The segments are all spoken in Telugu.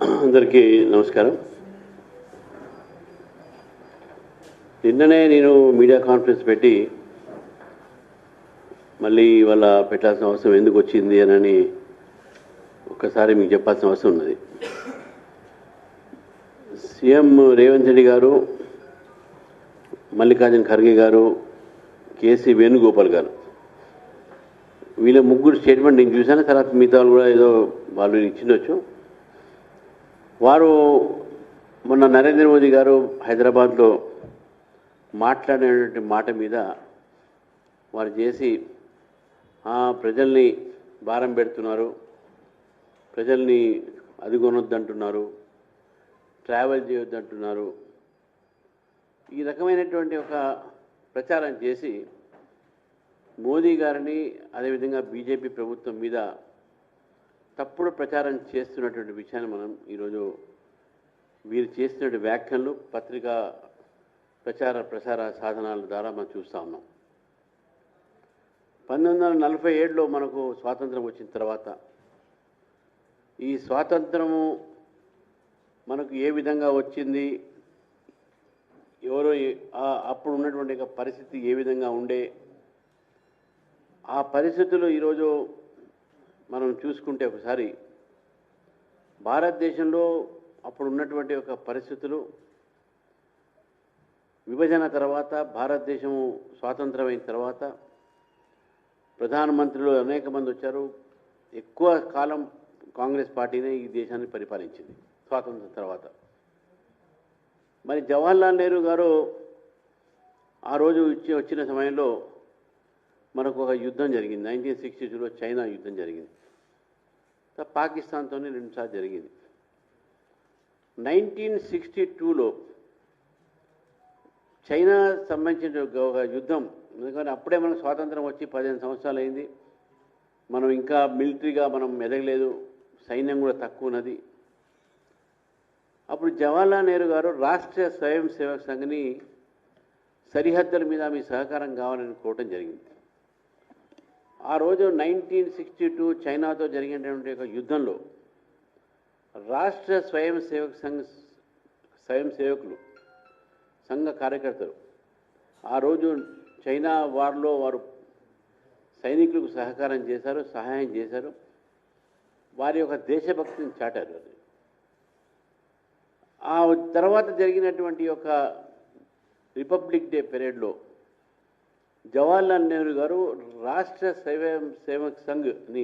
అందరికీ నమస్కారం. నిన్ననే నేను మీడియా కాన్ఫరెన్స్ పెట్టి మళ్ళీ ఇవాళ పెట్టాల్సిన అవసరం ఎందుకు వచ్చింది అని ఒక్కసారి మీకు చెప్పాల్సిన అవసరం ఉన్నది. సీఎం రేవంత్ రెడ్డి గారు, మల్లికార్జున ఖర్గే గారు, కేసీ వేణుగోపాల్ గారు, వీళ్ళ ముగ్గురు స్టేట్మెంట్ నేను చూశాను. తర్వాత మిగతా వాళ్ళు కూడా ఏదో వాళ్ళు ఇచ్చిండొచ్చు. వారు మొన్న నరేంద్ర మోదీ గారు హైదరాబాద్లో మాట్లాడినటువంటి మాట మీద వారు చేసి ప్రజల్ని భారం పెడుతున్నారు, ప్రజల్ని అది కొనొద్దంటున్నారు, ట్రావెల్ చేయొద్దంటున్నారు, ఈ రకమైనటువంటి ఒక ప్రచారం చేసి మోదీ గారిని అదేవిధంగా బీజేపీ ప్రభుత్వం మీద తప్పుడు ప్రచారం చేస్తున్నటువంటి విషయాన్ని మనం ఈరోజు వీరు చేస్తున్న వ్యాఖ్యలు పత్రికా ప్రసార సాధనాల ద్వారా మనం చూస్తూ ఉన్నాం. 1947లో మనకు స్వాతంత్రం వచ్చిన తర్వాత ఈ స్వాతంత్రము మనకు ఏ విధంగా వచ్చింది, ఎవరో అప్పుడు ఉన్నటువంటి పరిస్థితి ఏ విధంగా ఉండే, ఆ పరిస్థితులు ఈరోజు మనం చూసుకుంటే ఒకసారి భారతదేశంలో అప్పుడు ఉన్నటువంటి ఒక పరిస్థితులు, విభజన తర్వాత భారతదేశము స్వాతంత్రమైన తర్వాత ప్రధానమంత్రులు అనేక మంది వచ్చారు. ఎక్కువ కాలం కాంగ్రెస్ పార్టీనే ఈ దేశాన్ని పరిపాలించింది స్వాతంత్రం తర్వాత. మరి జవహర్లాల్ నెహ్రూ గారు ఆ రోజు వచ్చిన సమయంలో మనకు ఒక యుద్ధం జరిగింది. 1962లో చైనా యుద్ధం జరిగింది. పాకిస్తాన్తోనే 2 సార్లు జరిగింది. 1962లో చైనా సంబంధించిన ఒక యుద్ధం, ఎందుకంటే అప్పుడే మనకు స్వాతంత్రం వచ్చి 15 సంవత్సరాలు అయింది. మనం ఇంకా మిలిటరీగా మనం ఎదగలేదు, సైన్యం కూడా తక్కువ ఉన్నది. అప్పుడు జవహర్లాల్ నెహ్రూ గారు రాష్ట్రీయ స్వయం సేవక్ సంఘ్ని సరిహద్దుల మీద మీ సహకారం కావాలని కోరటం జరిగింది. ఆ రోజు 1962 చైనాతో జరిగినటువంటి ఒక యుద్ధంలో రాష్ట్ర స్వయం సేవకులు సంఘ కార్యకర్తలు ఆ రోజు చైనా వార్లో వారు సైనికులకు సహకారం చేశారు, సహాయం చేశారు, వారి యొక్క దేశభక్తిని చాటారు. ఆ తర్వాత జరిగినటువంటి యొక్క రిపబ్లిక్ డే పెరేడ్లో జవహర్లాల్ నెహ్రూ గారు రాష్ట్ర స్వయం సేవక్ సంఘ్ని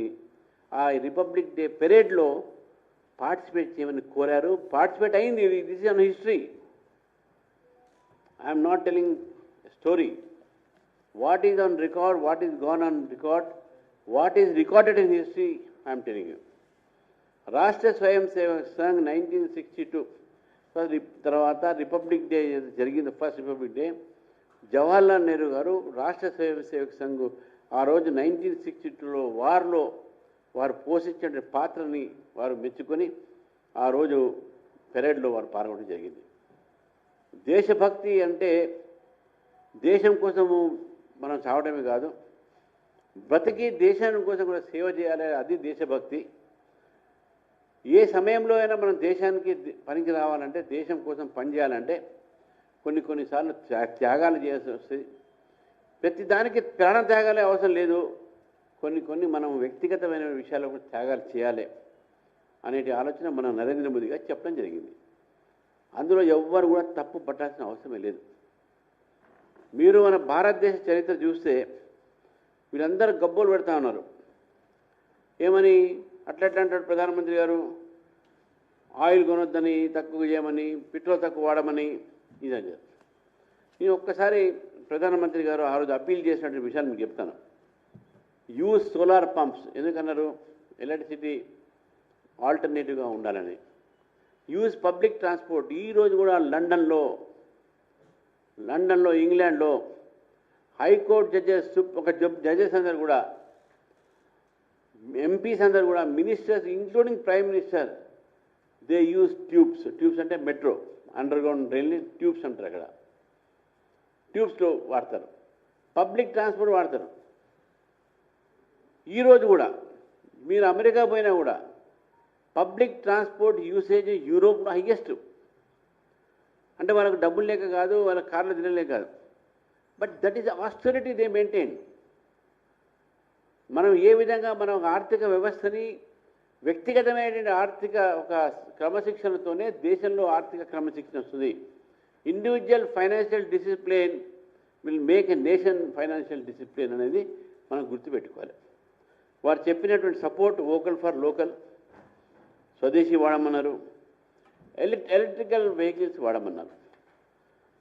ఆ రిపబ్లిక్ డే పెరేడ్లో పార్టిసిపేట్ చేయమని కోరారు. పార్టిసిపేట్ అయింది. This is on history. I'm not telling story. What is on record, what is gone on record, what is recorded in history I'm telling you. రాష్ట్ర స్వయం సేవక్ సంఘ్ 1962 తర్వాత రిపబ్లిక్ డే జరిగింది, first republic day. Jawaharlal Nehru గారు రాష్ట్ర స్వయం సేవక్ సంఘ్ ఆ రోజు 1962లో వార్లో వారు పోషించిన పాత్రని వారు మెచ్చుకొని ఆ రోజు పెరేడ్లో వారు పాల్గొనడం జరిగింది. దేశభక్తి అంటే దేశం కోసము మనం చావడమే కాదు, బ్రతికి దేశాని కోసం కూడా సేవ చేయాలి, అది దేశభక్తి. ఏ సమయంలో అయినా మనం దేశానికి పనికి రావాలంటే, దేశం కోసం పనిచేయాలంటే కొన్నిసార్లు త్యాగాలు చేయాల్సి వస్తుంది. ప్రతి దానికి ప్రాణ త్యాగాలే అవసరం లేదు, కొన్ని మనం వ్యక్తిగతమైన విషయాల్లో కూడా త్యాగాలు చేయాలి అనేటి ఆలోచన మన నరేంద్ర మోదీ గారు చెప్పడం జరిగింది. అందులో ఎవ్వరు కూడా తప్పు పట్టాల్సిన అవసరమే లేదు. మీరు మన భారతదేశ చరిత్ర చూస్తే వీళ్ళందరూ గబ్బోలు పెడతా ఉన్నారు. ఏమని అట్లా అంటాడు ప్రధానమంత్రి గారు, ఆయిల్ కొనొద్దని, తక్కువ చేయమని, పెట్రోల్ తక్కువ వాడమని. ఇదని నేను ఒక్కసారి ప్రధానమంత్రి గారు ఆ రోజు అప్పీల్ చేసినటువంటి విషయాలు మీకు చెప్తాను. Use solar pumps. ఎందుకన్నారు? ఎలక్ట్రిసిటీ ఆల్టర్నేటివ్గా ఉండాలని. Use public transport. ఈరోజు కూడా లండన్లో, ఇంగ్లాండ్లో హైకోర్టు జడ్జెస్ అందరు కూడా, ఎంపీస్ అందరు కూడా, ministers including prime minister, they use tubes అంటే మెట్రో, అండర్గ్రౌండ్ రైల్ని ట్యూబ్స్ అంటారు. అక్కడ ట్యూబ్స్లో వాడతారు, పబ్లిక్ ట్రాన్స్పోర్ట్ వాడతారు. ఈరోజు కూడా మీరు అమెరికా పోయినా కూడా పబ్లిక్ ట్రాన్స్పోర్ట్ యూసేజ్ యూరోప్లో హైయెస్ట్. అంటే వాళ్ళకు డబ్బులు లేక కాదు, వాళ్ళ కార్లు తినలేక కాదు. But that is austerity they maintain. మనం ఏ విధంగా మనం ఆర్థిక వ్యవస్థని వ్యక్తిగతమైనటువంటి ఆర్థిక ఒక క్రమశిక్షణతోనే దేశంలో ఆర్థిక క్రమశిక్షణ వస్తుంది. Individual financial discipline will make a nation financial discipline అనేది మనం గుర్తుపెట్టుకోవాలి. వారు చెప్పినటువంటి సపోర్ట్ వోకల్ ఫర్ లోకల్, స్వదేశీ వాడమన్నారు, ఎలక్ట్రికల్ వెహికల్స్ వాడమన్నారు.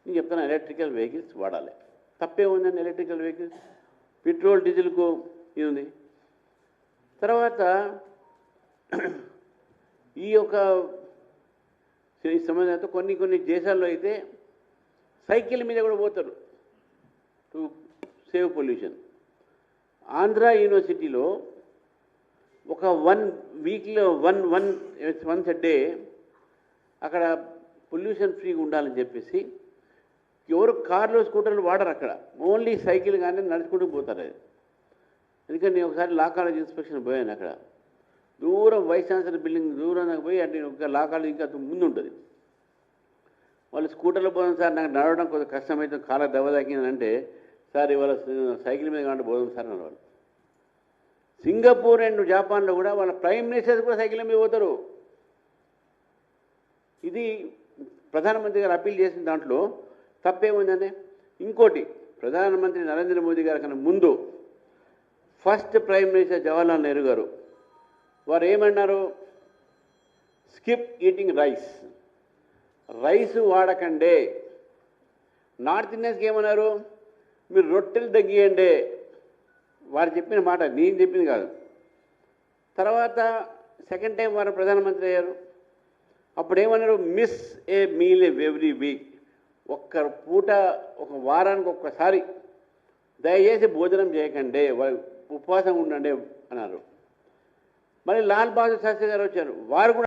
నేను చెప్తాను, ఎలక్ట్రికల్ వెహికల్స్ వాడాలి. తప్పే ఉందండి ఎలక్ట్రికల్ వెహికల్స్, పెట్రోల్ డీజిల్కు ఇది ఉంది. తర్వాత ఈ యొక్క సంబంధంతో కొన్ని దేశాల్లో అయితే సైకిల్ మీద కూడా పోతారు టు సేవ్ పొల్యూషన్. ఆంధ్ర యూనివర్సిటీలో ఒక 1 వీక్లో వన్స్ ఎ డే అక్కడ పొల్యూషన్ ఫ్రీగా ఉండాలని చెప్పేసి ఎవరు కార్లు స్కూటర్లు వాడరు అక్కడ, ఓన్లీ సైకిల్ కానీ నడుచుకుంటూ పోతారు. అది ఎందుకంటే నేను ఒకసారి లా కాలేజ్ ఇన్స్పెక్షన్ పోయాను. అక్కడ దూరం వైస్ ఛాన్సలర్ బిల్డింగ్ దూరం పోయి అంటే ఒక లా కాలేజ్ ఇంకా ముందు ఉంటుంది. వాళ్ళు స్కూటర్లో పోదాం సార్, నాకు నడవడం కొంచెం కష్టమైతే కాళ్ళ దెబ్బ తాకిందంటే, సార్ ఇవాళ సైకిల్ మీద కాబట్టి పోదాం సార్ అన్న వాళ్ళు. సింగపూర్ అండ్ జపాన్లో కూడా వాళ్ళ ప్రైమ్ మినిస్టర్స్ కూడా సైకిల్ మీద పోతారు. ఇది ప్రధానమంత్రి గారు అప్పీల్ చేసిన దాంట్లో తప్పేముందంటే, ఇంకోటి ప్రధానమంత్రి నరేంద్ర మోదీ గారి కన్నా ముందు first prime minister Jawaharlal Nehru garu వారు ఏమన్నారు, స్కిప్ ఈటింగ్ రైస్, రైస్ వాడకండే. నార్త్ ఇండియన్స్కి ఏమన్నారు, మీరు రొట్టెలు తగ్గియండి. వారు చెప్పిన మాట, నేను చెప్పింది కాదు. తర్వాత సెకండ్ టైం వారు ప్రధానమంత్రి అయ్యారు. అప్పుడు ఏమన్నారు, మిస్ ఏ మీల్ ఎవ్రీ వీక్, ఒక్క పూట ఒక వారానికి ఒక్కసారి దయచేసి భోజనం చేయకండి, ఉపవాసం ఉండండి అన్నారు. మళ్ళీ లాల్ బహదూర్ శాస్త్రి గారు వచ్చారు, వారు కూడా